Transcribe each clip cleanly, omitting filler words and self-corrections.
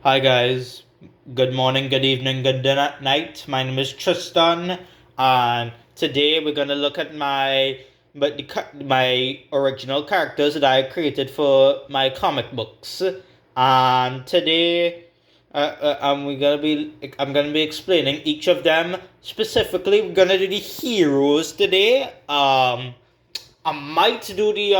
Hi guys, good morning, good evening, good night. My name is Tristan, and today we're gonna look at my original characters that I created for my comic books. And today, I'm gonna be explaining each of them specifically. We're gonna do the heroes today. I might do the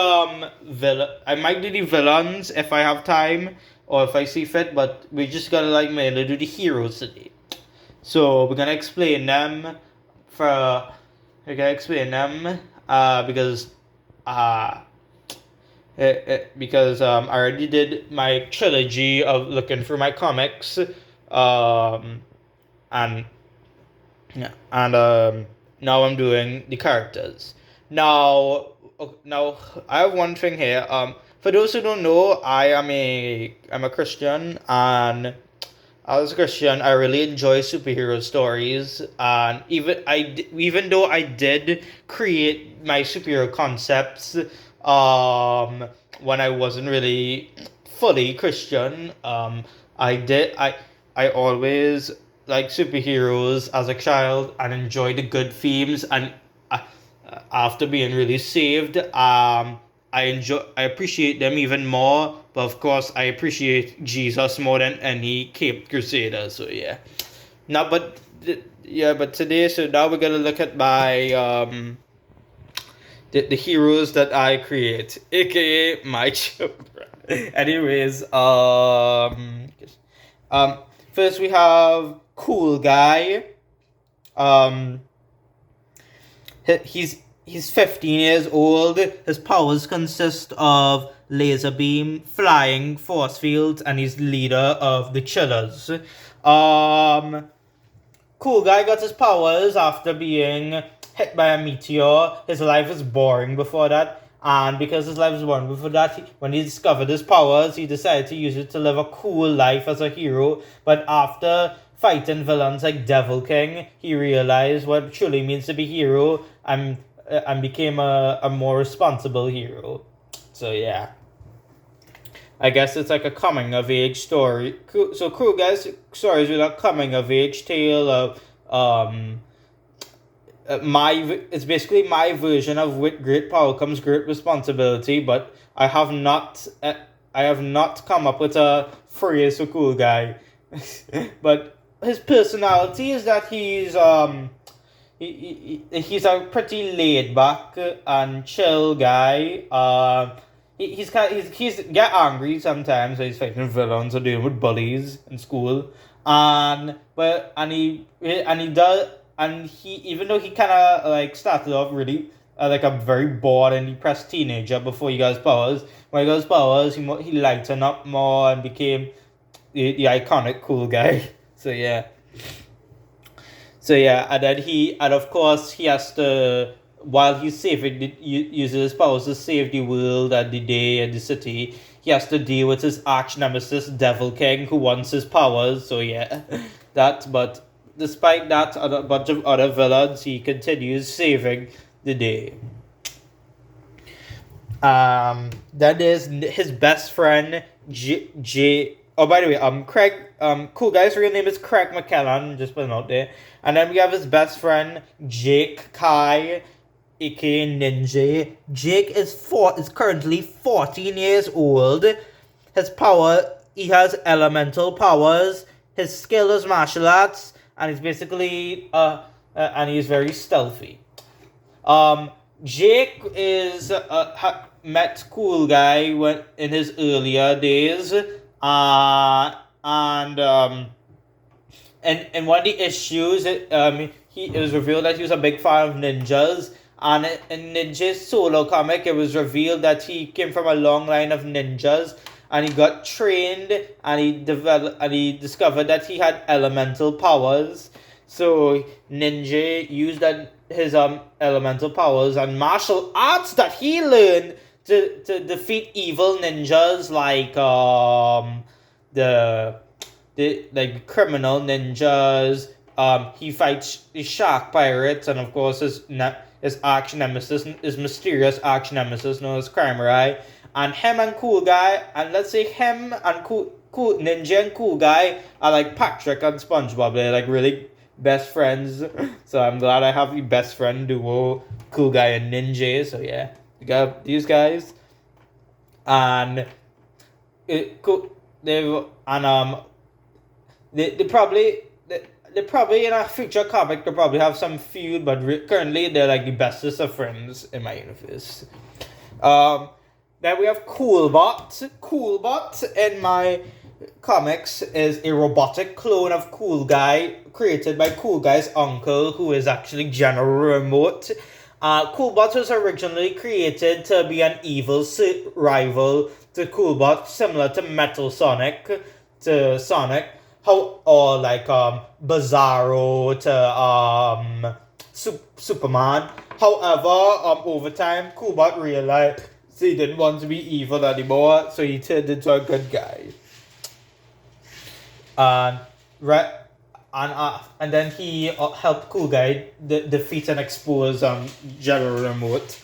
I might do the villains if I have time or if I see fit, but we just gotta mainly do the heroes today. So for we're gonna explain them because uh I already did my trilogy of looking for my comics, and and now I'm doing the characters. Now I have one thing here. For those who don't know, I'm a Christian, and as a Christian, I really enjoy superhero stories. And even though I did create my superhero concepts, when I wasn't really fully Christian, I always like superheroes as a child and enjoy the good themes. And uh, after being really saved, I appreciate them even more. But of course, I appreciate Jesus more than any Cape Crusader. So yeah. Now, but today, so now we're gonna look at my the heroes that I create, aka my children. Anyways, um, first we have Cool Guy. Um, he's 15 years old. His powers consist of laser beam, flying, force fields, and he's leader of the Chillers. Um, Cool Guy got his powers after being hit by a meteor. His life was boring before that. And because his life was boring before that, when he discovered his powers, he decided to use it to live a cool life as a hero. But after fighting villains like Devil King, he realized what it truly means to be a hero and became a more responsible hero. So yeah. I guess it's like a coming of age story. So Cool Guy's stories with a coming of age tale of my it's basically my version of with great power comes great responsibility, but I have not come up with a phrase for Cool Guy. But his personality is that he's a pretty laid back and chill guy. He's get angry sometimes. He's fighting villains or dealing with bullies in school, and he does and he even though he kind of like started off really like a very bored and depressed teenager before he got his powers. When he got his powers, he lightened up more and became the iconic cool guy. So yeah. So yeah, and of course he has to, while he's saving uses his powers to save the world and the day and the city. He has to deal with his arch nemesis Devil King, who wants his powers. So yeah, but despite that and a bunch of other villains, he continues saving the day. Then there's his best friend J. Oh, by the way, Craig. Cool guy's real name is Craig McKellan. Just put it out there. And then we have his best friend Jake Kai, aka Nin-j. Jake is currently 14 years old. He has elemental powers. His skill is martial arts, and he's basically and he's very stealthy. Um, Jake is met Cool Guy when in his earlier days, and one of the issues, it was revealed that he was a big fan of ninjas. And in Ninja's solo comic, it was revealed that he came from a long line of ninjas, and he got trained, and he discovered that he had elemental powers. So Nin-j used his elemental powers and martial arts that he learned to defeat evil ninjas like the criminal ninjas. He fights the shark pirates, and of course his arch nemesis, his mysterious arch nemesis known as Crime Eye. And him and Cool Guy, and let's say him and Nin-j and Cool Guy are like Patrick and SpongeBob. They're like really best friends. So I'm glad I have the best friend duo, Cool Guy and Nin-j. So yeah, you got these guys, and they probably in a future comic they'll probably have some feud, but currently they're like the bestest of friends in my universe. Then we have Coolbot. Coolbot in my comics is a robotic clone of Cool Guy created by Cool Guy's uncle, who is actually General Remote. Coolbot was originally created to be an evil rival to Coolbot, similar to Metal Sonic to Sonic, or like Bizarro to Superman. However, over time, Coolbot realized he didn't want to be evil anymore, so he turned into a good guy. And then he helped Cool Guy defeat and expose General Remote.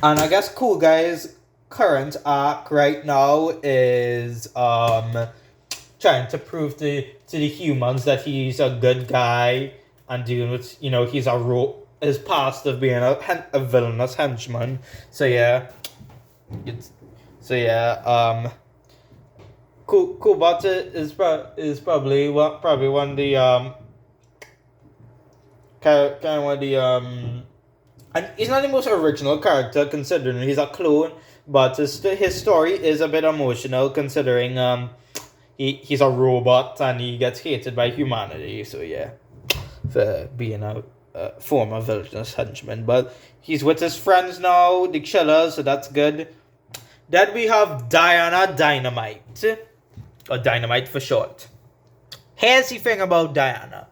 And I guess Cool Guy's current arc right now is trying to prove to the humans that he's a good guy and dealing with, he's his past of being a villainous henchman. So yeah. Coolbot is probably one of the and he's not the most original character considering he's a clone, but his story is a bit emotional considering he's a robot and he gets hated by humanity. So yeah, for being a former villainous henchman, but he's with his friends now, the Chillers, so that's good. Then we have Diana Dinomight, or Dynamite for short. Here's the thing about Diana.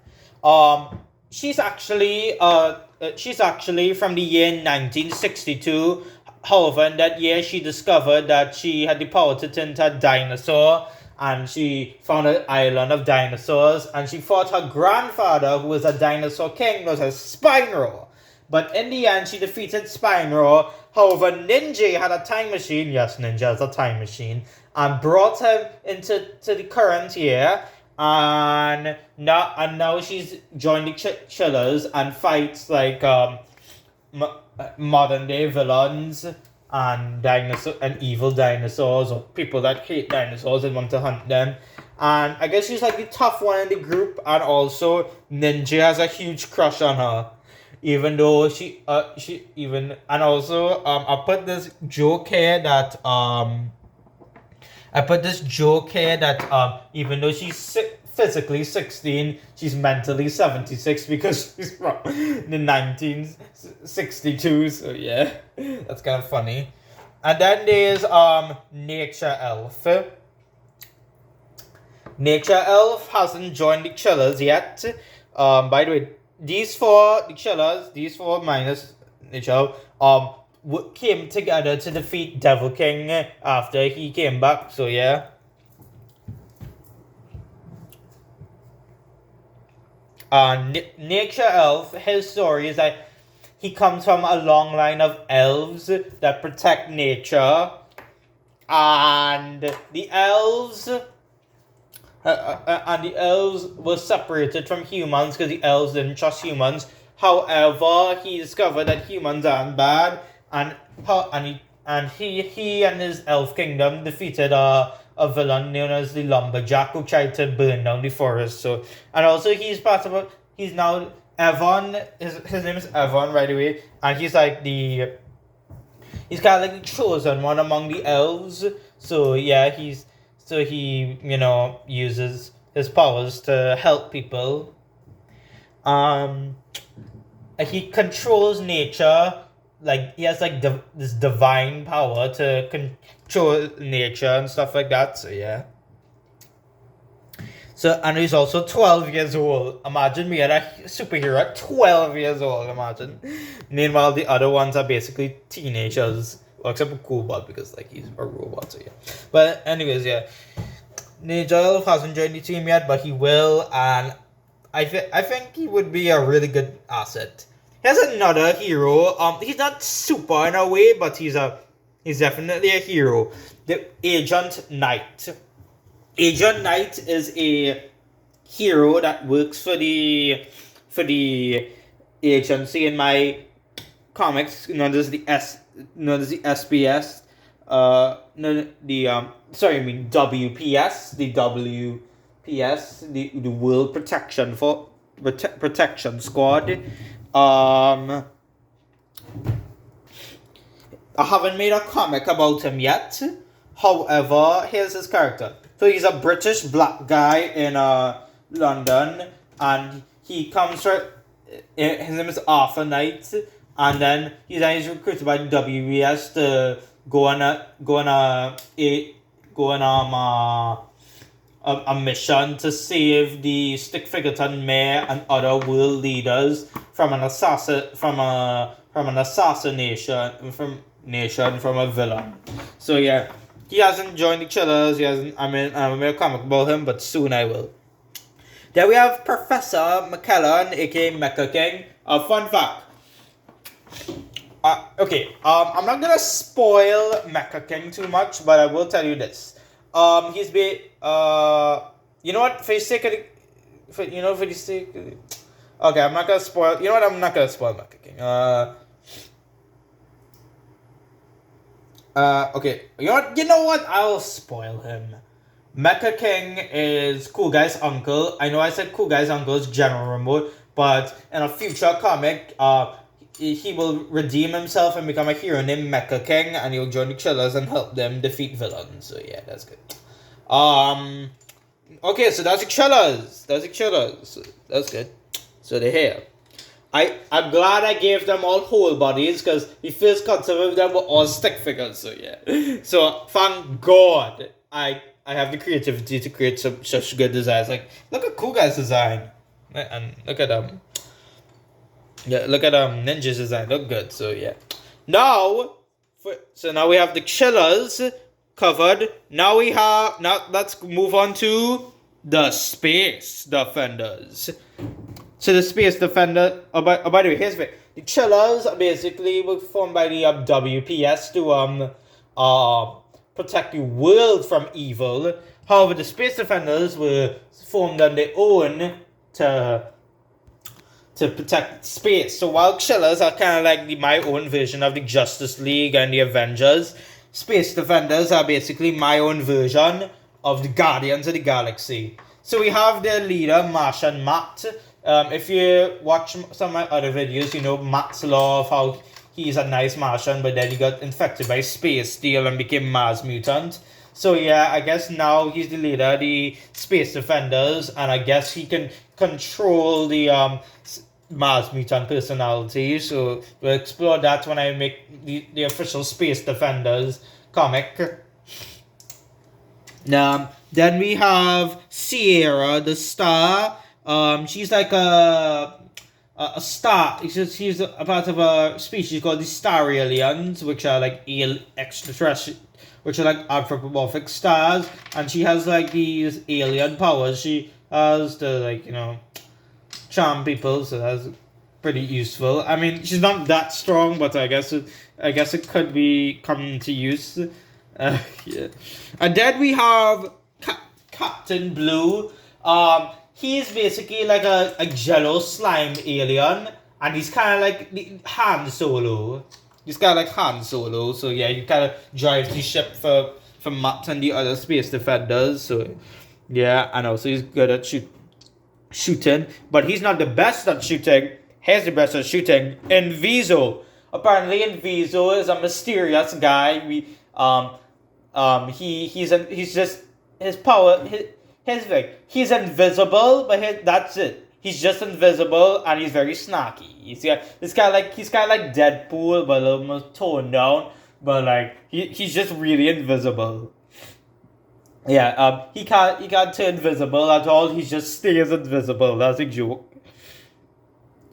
She's actually from the year 1962. However, in that year, she discovered that she had the power to turn into a dinosaur, and she found an island of dinosaurs, and she fought her grandfather, who was a dinosaur king, known as Spyro. But in the end, she defeated Spyro. However, Nin-j had a time machine. Yes, Ninja has a time machine, and brought him into the current year. And now she's joined the Chillers and fights like modern day villains and evil dinosaurs, or people that hate dinosaurs and want to hunt them. And I guess she's like the tough one in the group, and also Nin-j has a huge crush on her. Even though I put this joke here that even though she's physically 16, she's mentally 76 because she's from the 1962. So yeah, that's kind of funny. And then there's Nature Elf. Nature Elf hasn't joined the Chillers yet. By the way, these four minus Nature Elf, came together to defeat Devil King after he came back. So yeah. Nature Elf, his story is that he comes from a long line of elves that protect nature, and the elves were separated from humans because the elves didn't trust humans. However, he discovered that humans aren't bad, and he and his elf kingdom defeated a villain known as the Lumberjack, who tried to burn down the forest. So, and also he's now Evan. His name is Evan, by the way, and he's kind of like the chosen one among the elves. So yeah, he uses his powers to help people. He controls nature. Like, he has like this divine power to control nature and stuff like that. So yeah. So, and he's also 12 years old. Imagine being a superhero at 12 years old. Imagine. Meanwhile, the other ones are basically teenagers. Well, except for Coolbot, because like he's a robot. So yeah. But anyways, yeah. Nature Elf hasn't joined the team yet, but he will, and I think he would be a really good asset. Here's another hero. He's not super in a way, but he's definitely a hero. The Agent Knight. Agent Knight is a hero that works for the agency in my comics, known as the SBS. No, sorry, I mean WPS, the WPS, the World Protection Squad. I haven't made a comic about him yet. However, here's his character. So he's a British black guy in London, and he comes from. His name is Arthur Knight, and then he's recruited by the WBS to go on a mission to save the Stickfigurton mayor and other world leaders from an assassination from a villain. So yeah, he hasn't joined the Chillers. He hasn't. I made a comic about him, but soon I will. Then we have Professor McKellen, aka Mecha King. Fun fact. Okay. I'm not gonna spoil Mecha King too much, but I will tell you this. He's been. You know what? For the sake of okay, I'm not gonna spoil. You know what? I'm not gonna spoil Mecha King. Okay. You know what? I'll spoil him. Mecha King is Cool Guy's uncle. I know I said Cool Guy's uncle is General Remote, but in a future comic, he will redeem himself and become a hero named Mecha King, and he'll join the Chillers and help them defeat villains. So yeah, that's good. Okay, so that's the Chillers. That's good. So they're here. I'm glad I gave them all whole bodies, because the first concept of them were all stick figures. So yeah. So thank God I have the creativity to create such good designs. Like, look at Cool Guy's design, and look at Ninja's design. Look good. So yeah. Now we have the Chillers covered. Now let's move on to the Space Defenders. So the Space Defender. By the way, here's the Chillers basically were formed by the WPS to protect the world from evil. However, the Space Defenders were formed on their own to protect space. So while Chillers are kind of like my own version of the Justice League and the Avengers, Space Defenders are basically my own version of the Guardians of the Galaxy. So we have their leader, Martian Matt. If you watch some of my other videos, you know Matt's law of how he's a nice Martian, but then he got infected by space steel and became Mars Mutant. So yeah, I guess now he's the leader of the Space Defenders, and I guess he can control the Mars Mutant personality. So we'll explore that when I make the official Space Defenders comic. Then we have Sierra, the Star. She's like a star. She's a part of a species called the Star Aliens, which are like extraterrestrial, which are like anthropomorphic stars, and she has like these alien powers. She has to charm people, so that's pretty useful. I mean, she's not that strong, but I guess it could be come to use. Yeah. And then we have Captain Blue. He's basically like a jello slime alien, and he's kind of like Han Solo. So yeah, he kind of drives the ship for Matt and the other Space Defenders. So yeah, I know. So he's good at shooting, but he's not the best at shooting. He's the best at shooting. Inviso. Apparently, Inviso is a mysterious guy. He's just his power. He's invisible, but that's it. He's just invisible, and he's very snarky. He's kind of like Deadpool, but a little more toned down. But like he's just really invisible. Yeah, he can't turn invisible at all. He just stays invisible. That's a joke.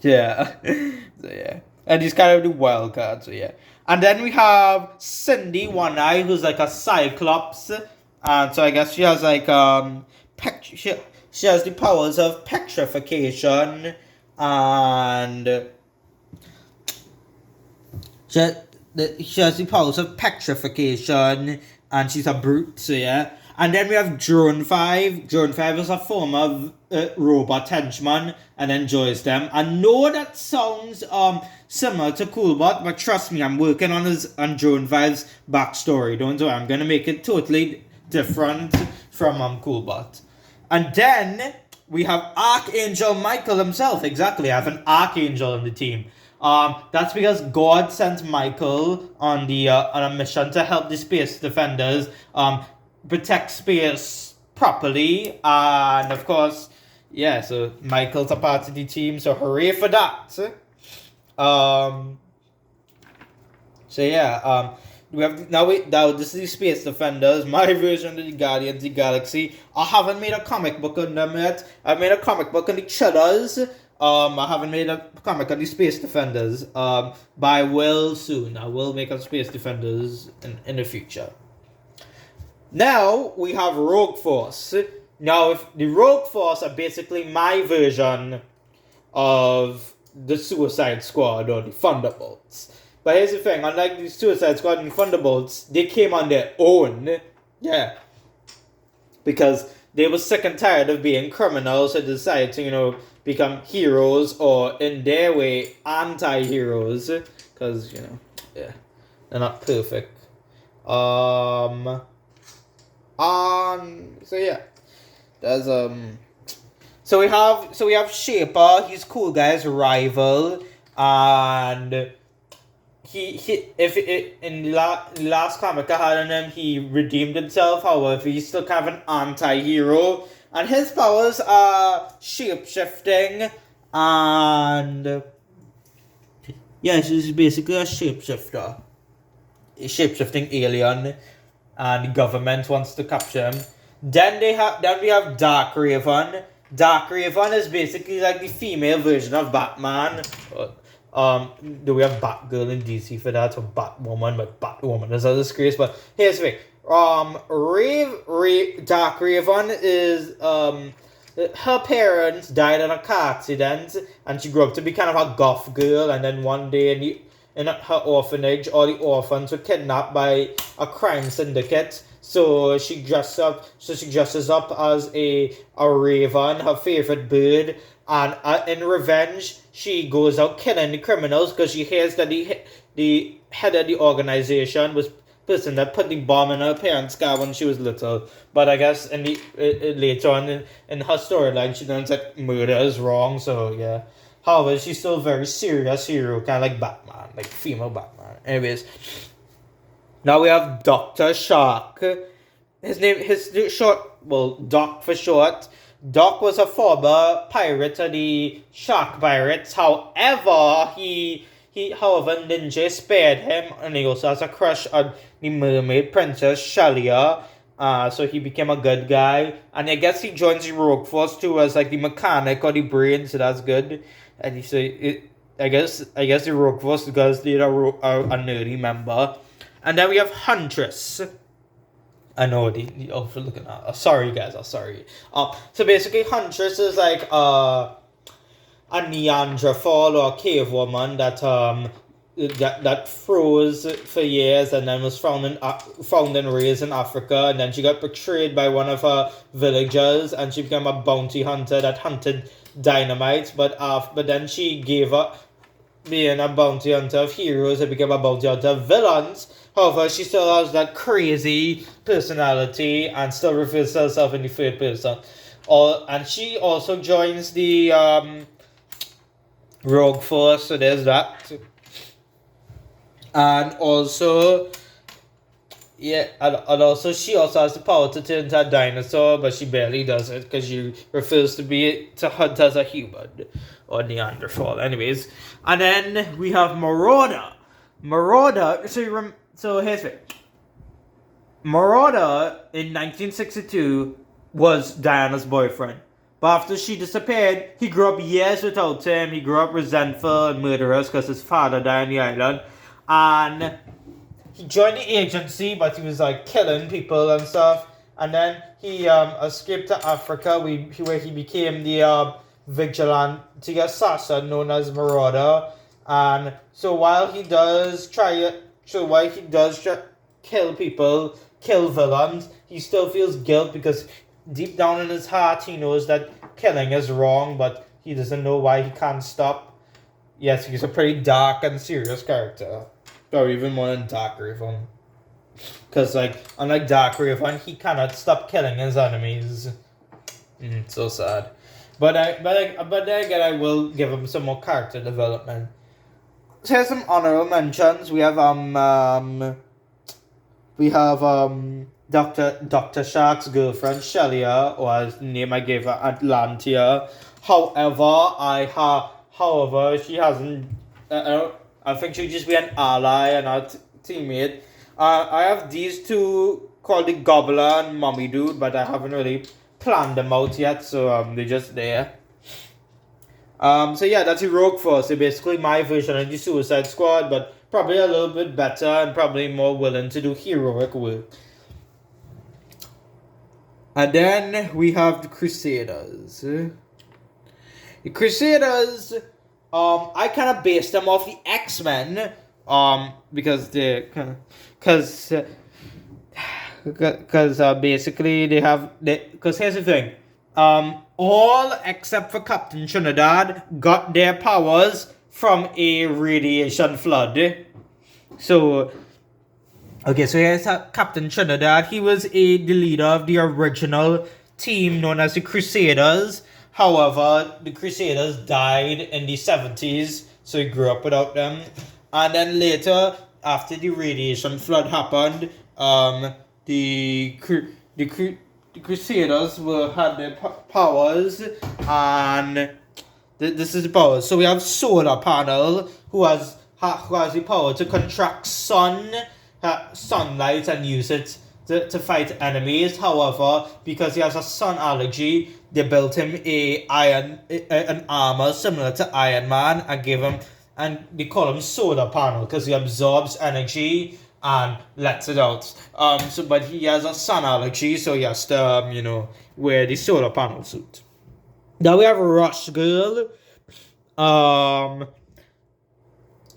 Yeah, so yeah, and he's kind of the wild card. So yeah, and then we have Cyndy One Eye, who's like a Cyclops, and so I guess she has like she has the powers of petrification, and she has the powers of petrification, and she's a brute, so yeah. And then we have Drone 5. Drone 5 is a former robot henchman and enjoys them. I know that sounds similar to Coolbot, but trust me, I'm working on Drone 5's backstory. Don't worry, I'm gonna make it totally different from Coolbot. And then we have Archangel Michael himself. Exactly, I have an Archangel on the team. That's because God sent Michael on a mission to help the Space Defenders protect space properly, and of course, yeah. So Michael's a part of the team. So hooray for that. So yeah. We have now this is the Space Defenders, my version of the Guardians of the Galaxy. I haven't made a comic book on them yet. I've made a comic book on the Chudders. I haven't made a comic on the Space Defenders. But I will soon. I will make a Space Defenders in the future. Now we have Rogue Force. Now, if the Rogue Force are basically my version of the Suicide Squad or the Thunderbolts. But here's the thing, unlike the Suicide Squad and Thunderbolts, they came on their own. Yeah. Because they were sick and tired of being criminals, so they decided to, become heroes, or in their way, anti-heroes. Because, yeah, they're not perfect. So yeah. There's So we have Shaper, he's Cool Guy's rival, and in the last comic I had on him, he redeemed himself. However, he's still kind of an anti-hero, and his powers are shape-shifting, and yeah, he's basically a shapeshifter, a shape-shifting alien, and the government wants to capture him. Then we have Darkraven. Darkraven is basically like the female version of Batman. Do we have Batgirl in DC for that, or Batwoman? But Batwoman is a disgrace. But here's the thing. Darkraven is her parents died in a car accident, and she grew up to be kind of a goth girl. And then one day in her orphanage, all the orphans were kidnapped by a crime syndicate. So she dresses up as a raven, her favorite bird, and in revenge, she goes out killing the criminals because she hears that the head of the organization was the person that put the bomb in her parents' car when she was little. But I guess later on in her storyline, she learns that murder is wrong. So yeah. However, she's still a very serious hero, kind of like Batman, like female Batman. Anyways. Now we have Dr. Shark. Doc for short. Doc was a former pirate of the Shark Pirates. However, however, Nin-j spared him, and he also has a crush on the mermaid princess Shalia. So he became a good guy, and I guess he joins the Rogue Force too as like the mechanic or the brain. So that's good. And I guess the Rogue Force because they're a nerdy member. And then we have Huntress. I know for looking at. Sorry guys, sorry. So basically, Huntress is like a Neanderthal or a cave woman that froze for years and then was found and raised in Africa, and then she got betrayed by one of her villagers, and she became a bounty hunter that hunted Dinomight. But then she gave up being a bounty hunter of heroes and became a bounty hunter of villains. However, she still has that crazy personality and still refers to herself in the third person. And she also joins the Rogue Force, so there's that. And also, yeah, and also she also has the power to turn into a dinosaur, but she barely does it because she refers to hunt as a human or Neanderthal. Anyways, and then we have Marauder. So here's it. Marauder in 1962 was Diana's boyfriend. But after she disappeared, he grew up years without him. He grew up resentful and murderous because his father died on the island. And he joined the agency, but he was like killing people and stuff. And then he escaped to Africa where he became the vigilante assassin known as Marauder. And so while he does try kill people, kill villains, he still feels guilt because deep down in his heart he knows that killing is wrong, but he doesn't know why he can't stop. Yes, he's a pretty dark and serious character. Or even more than Darkraven. Because, like, unlike Darkraven, he cannot stop killing his enemies. So sad. But then again, I will give him some more character development. So here's some honorable mentions. We have Dr. Shark's girlfriend Shelia, or as the name I gave her, Atlantia. However, she hasn't. I think she'll just be an ally and our teammate. I have these two called the Gobbler and Mommy Dude, but I haven't really planned them out yet, so they're just there. So yeah, that's Heroic Force. They're basically my version of the Suicide Squad, but probably a little bit better and probably more willing to do heroic work. And then we have the Crusaders. The Crusaders, I kind of based them off the X-Men, because basically because here's the thing, all except for Captain Trinidad got their powers from a radiation flood. So here's Captain Trinidad. He was the leader of the original team known as the Crusaders. However, the Crusaders died in the 70s, so he grew up without them. And then later, after the radiation flood happened, the Crusaders had their powers, and this is the powers. So we have Solar Panel, who has the power to contract sunlight and use it to fight enemies. However, because he has a sun allergy, they built him an armor similar to Iron Man and they call him Solar Panel because he absorbs energy and lets it out. But he has a sun allergy, so he has to wear the Solar Panel suit. Now we have Rush Girl.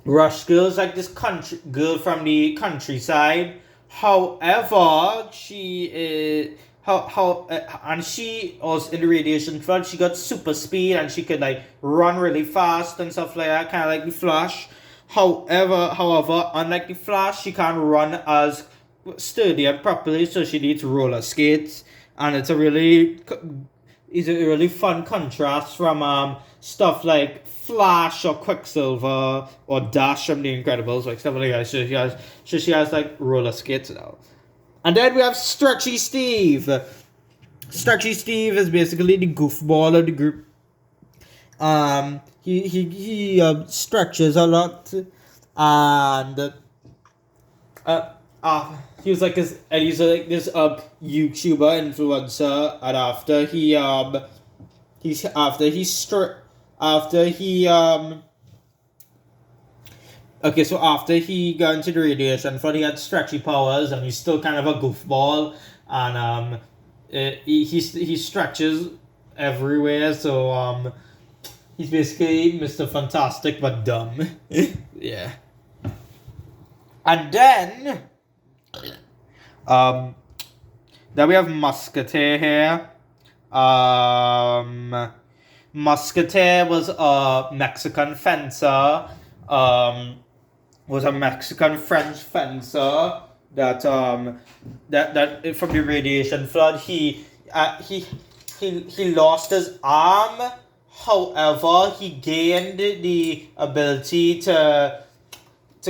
Rush Girl is like this girl from the countryside. However, she is and she was in the radiation flood. She got super speed and she could like run really fast and stuff like that, kind of like the Flash. However, unlike the Flash, she can't run as sturdy and properly, so she needs roller skates, and it's a really fun contrast from stuff like Flash or Quicksilver or Dash from The Incredibles, like stuff like that. So she has like roller skates now. And then we have Stretchy Steve. Stretchy Steve is basically the goofball of the group. He stretches a lot, and he's like this YouTuber influencer, and after he got into the radiation flood, he had stretchy powers, and he's still kind of a goofball, and he stretches everywhere, so he's basically Mr. Fantastic but dumb. Yeah. And then we have Musketeer here. Musketeer was a Mexican fencer. Was a Mexican French fencer that from the radiation flood he lost his arm. However, he gained the ability to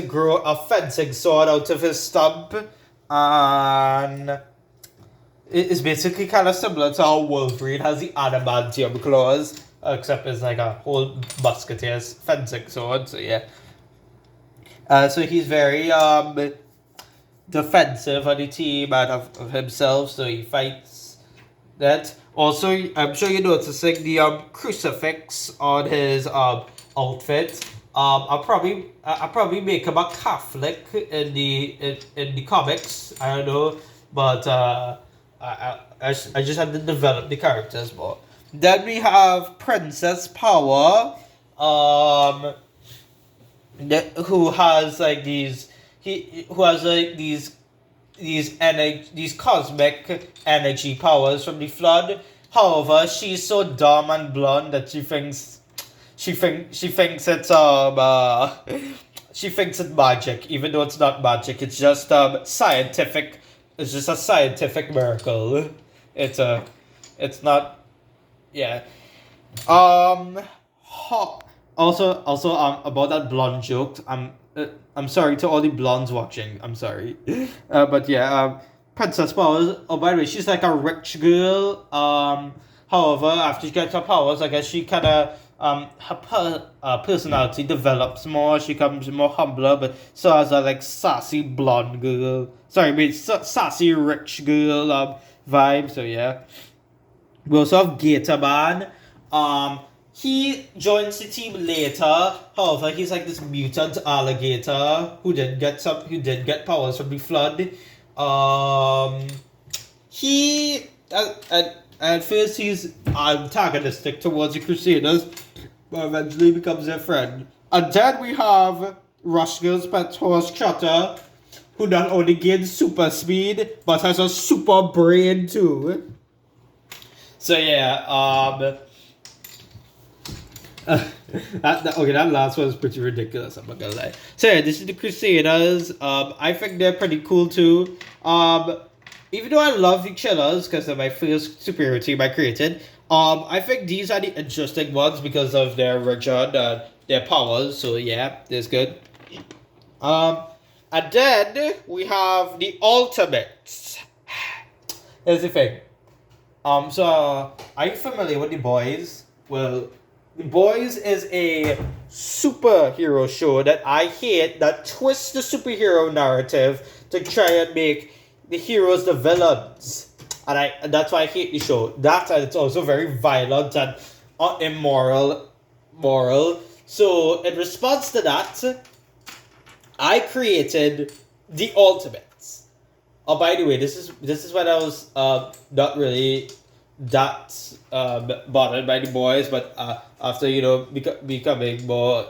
grow a fencing sword out of his stump, and it's basically kind of similar to how Wolverine has the adamantium claws, except it's like a whole musketeer's fencing sword. So yeah. So he's very defensive of the team and of himself, so he fights that. Also, I'm sure you're noticing the crucifix on his outfit. I'll probably make him a Catholic in the comics. I don't know, but I just had to develop the characters more. Then we have Princess Power, who has like these these cosmic energy powers from the flood. However, she's so dumb and blonde that she thinks it's she thinks it's magic, even though it's not magic. It's just scientific. It's just a scientific miracle. It's not. Yeah. Also, about that blonde joke. I'm sorry to all the blondes watching. I'm sorry. But yeah. Princess powers. Oh, by the way, she's like a rich girl. However, after she gets her powers, I guess she kind of her personality develops more. She becomes more humbler, but so as a like sassy blonde girl. Sorry, I mean sassy rich girl vibe. So yeah. We also have Gator Man. He joins the team later. However, he's like this mutant alligator who did get powers from the flood. He at first he's antagonistic towards the Crusaders, but eventually becomes their friend. And then we have Rush Girl's pet horse Cutter, who not only gains super speed but has a super brain too. So yeah, that last one is pretty ridiculous, I'm not gonna lie. So yeah, this is the Crusaders. I think they're pretty cool too. Even though I love the Chillers because they're my first superhero team I created, I think these are the interesting ones because of their origin and their powers. So yeah, that's good. And then we have the Ultimates. Here's the thing. So are you familiar with The Boys? Well, The Boys is a superhero show that I hate that twists the superhero narrative to try and make the heroes the villains. And that's why I hate the show. That and it's also very violent and immoral. So in response to that, I created the Ultimates. Oh, by the way, this is when I was not really that bothered by The Boys, but after becoming more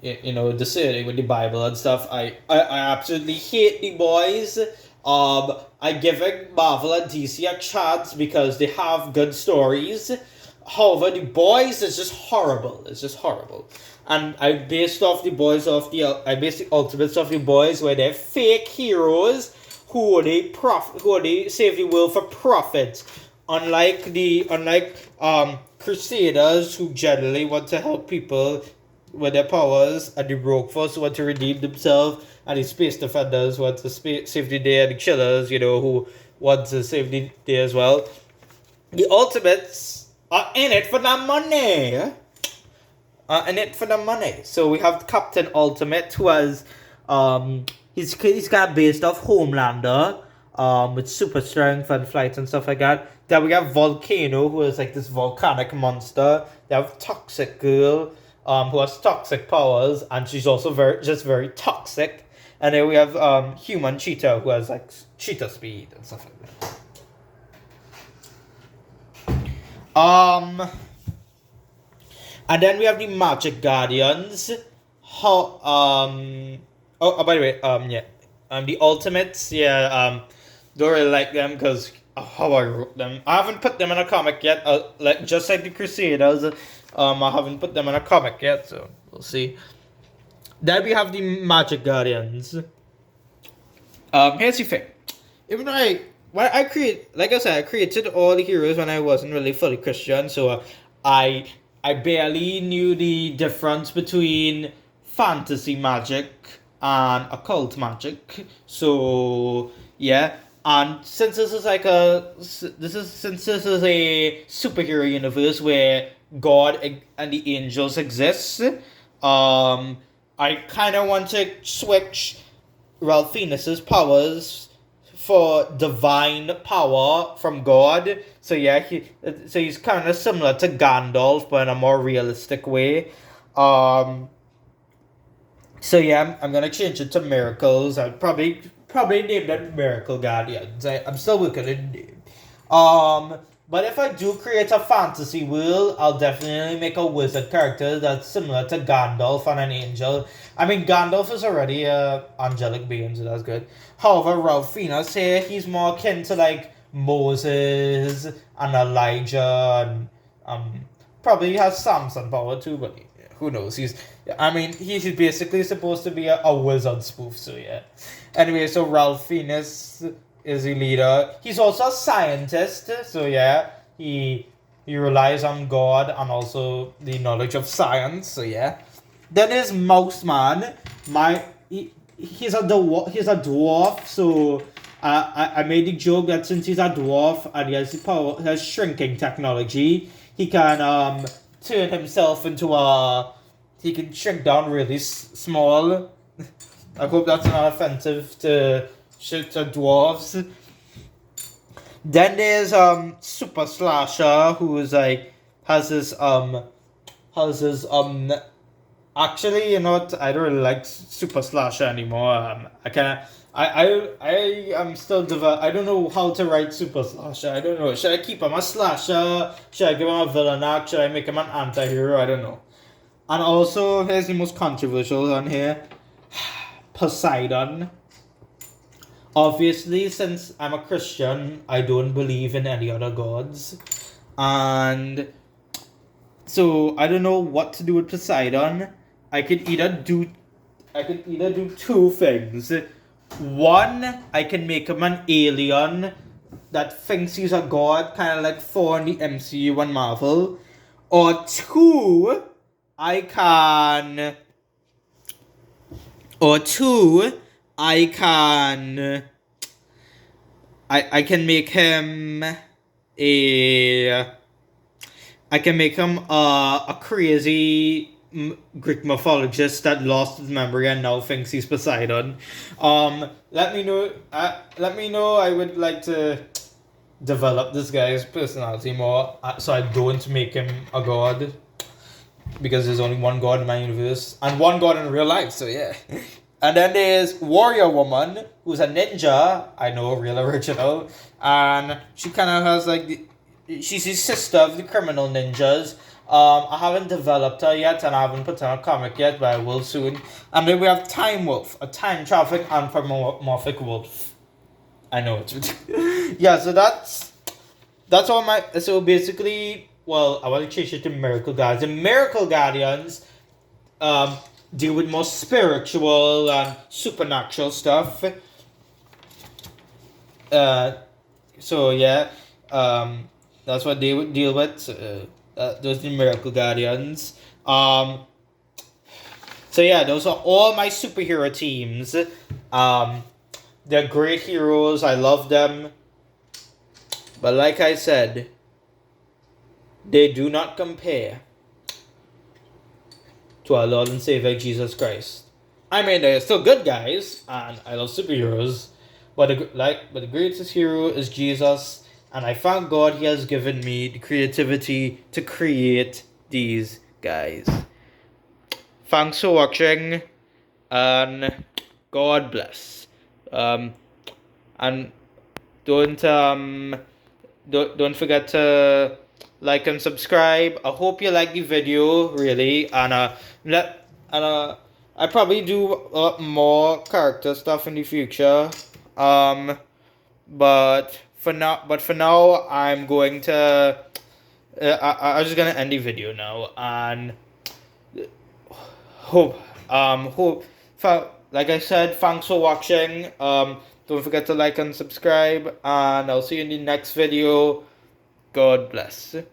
discerning with the Bible and stuff, I absolutely hate The Boys. I giving Marvel and DC a chance because they have good stories. However, The Boys is just horrible. It's just horrible. And I based the Ultimates off The Boys, where they're fake heroes who they save the world for profit. Unlike Crusaders, who generally want to help people with their powers, and the Rogue Force who want to redeem themselves, and the Space Defenders who want to save the day, and the Killers, who want to save the day as well. The Ultimates are in it for the money. So we have Captain Ultimate, who has he's kind of based off Homelander, with super strength and flight and stuff like that. Then we have Volcano, who is like this volcanic monster. They have Toxic Girl, who has toxic powers, and she's also very toxic. And then we have Human Cheetah, who has like cheetah speed and stuff like that. And then we have the Magic Guardians. By the way, the Ultimates, don't really like them because how I wrote them. I haven't put them in a comic yet. Just like the Crusaders, I haven't put them in a comic yet, so we'll see. Then we have the Magic Guardians. Here's the thing. Even though I created all the heroes when I wasn't really fully Christian, so I barely knew the difference between fantasy magic and occult magic. So yeah, and since this is a superhero universe where God and the angels exist, I kind of want to switch Ralphineas' powers for divine power from God. So yeah, he's kind of similar to Gandalf, but in a more realistic way. So yeah, I'm gonna change it to Miracles. I'd probably name them Miracle Guardians. I'm still working on the name. But if I do create a fantasy world, I'll definitely make a wizard character that's similar to Gandalf and an angel. I mean, Gandalf is already a angelic being, so that's good. However, Ralphineas here, he's more akin to like Moses and Elijah, and probably has Samson power too, but who knows? He's basically supposed to be a wizard spoof, so yeah. Anyway, so Ralphineas is the leader. He's also a scientist, so yeah. He relies on God and also the knowledge of science, so yeah. Then there's Mouse Man. He's a dwarf, so I made the joke that since he's a dwarf and he has the power, has shrinking technology, he can turn himself into he can shrink down really small. I hope that's not offensive to dwarves. Then there's Super Slasher, who is like has his actually, you know what, I don't really like Super Slasher anymore. I am still I don't know how to write Super Slasher. I don't know. Should I keep him a slasher? Should I give him a villain act? Should I make him an anti-hero? I don't know. And also, here's the most controversial one here. Poseidon. Obviously, since I'm a Christian, I don't believe in any other gods. And so I don't know what to do with Poseidon. I could either do two things. One, I can make him an alien that thinks he's a god, kind of like Thor in the MCU and Marvel. Or two, I can make him a crazy Greek mythologist that lost his memory and now thinks he's Poseidon. Let me know. I would like to develop this guy's personality more, so I don't make him a god, because there's only one god in my universe and one god in real life. So yeah. And then there's Warrior Woman, who's a ninja. I know, real original, and she kind of has like she's the sister of the criminal ninjas. I haven't developed her yet, and I haven't put her in a comic yet, but I will soon. And then we have Time Wolf, a time traffic anthropomorphic wolf. I know it's ridiculous. Yeah, so that's all my. So basically, well, I want to change it to Miracle Guardians. The Miracle Guardians, deal with more spiritual and supernatural stuff. So yeah, that's what they would deal with. Those are the Miracle Guardians. So yeah, those are all my superhero teams. They're great heroes. I love them. But like I said, they do not compare to our Lord and Savior Jesus Christ. I mean, they're still good guys, and I love superheroes. But the greatest hero is Jesus. And I thank God he has given me the creativity to create these guys. Thanks for watching, and God bless. And don't forget to like and subscribe. I hope you like the video, really, and I probably do a lot more character stuff in the future. But for now, I'm going to. I'm just gonna end the video now, and like I said, thanks for watching. Don't forget to like and subscribe, and I'll see you in the next video. God bless.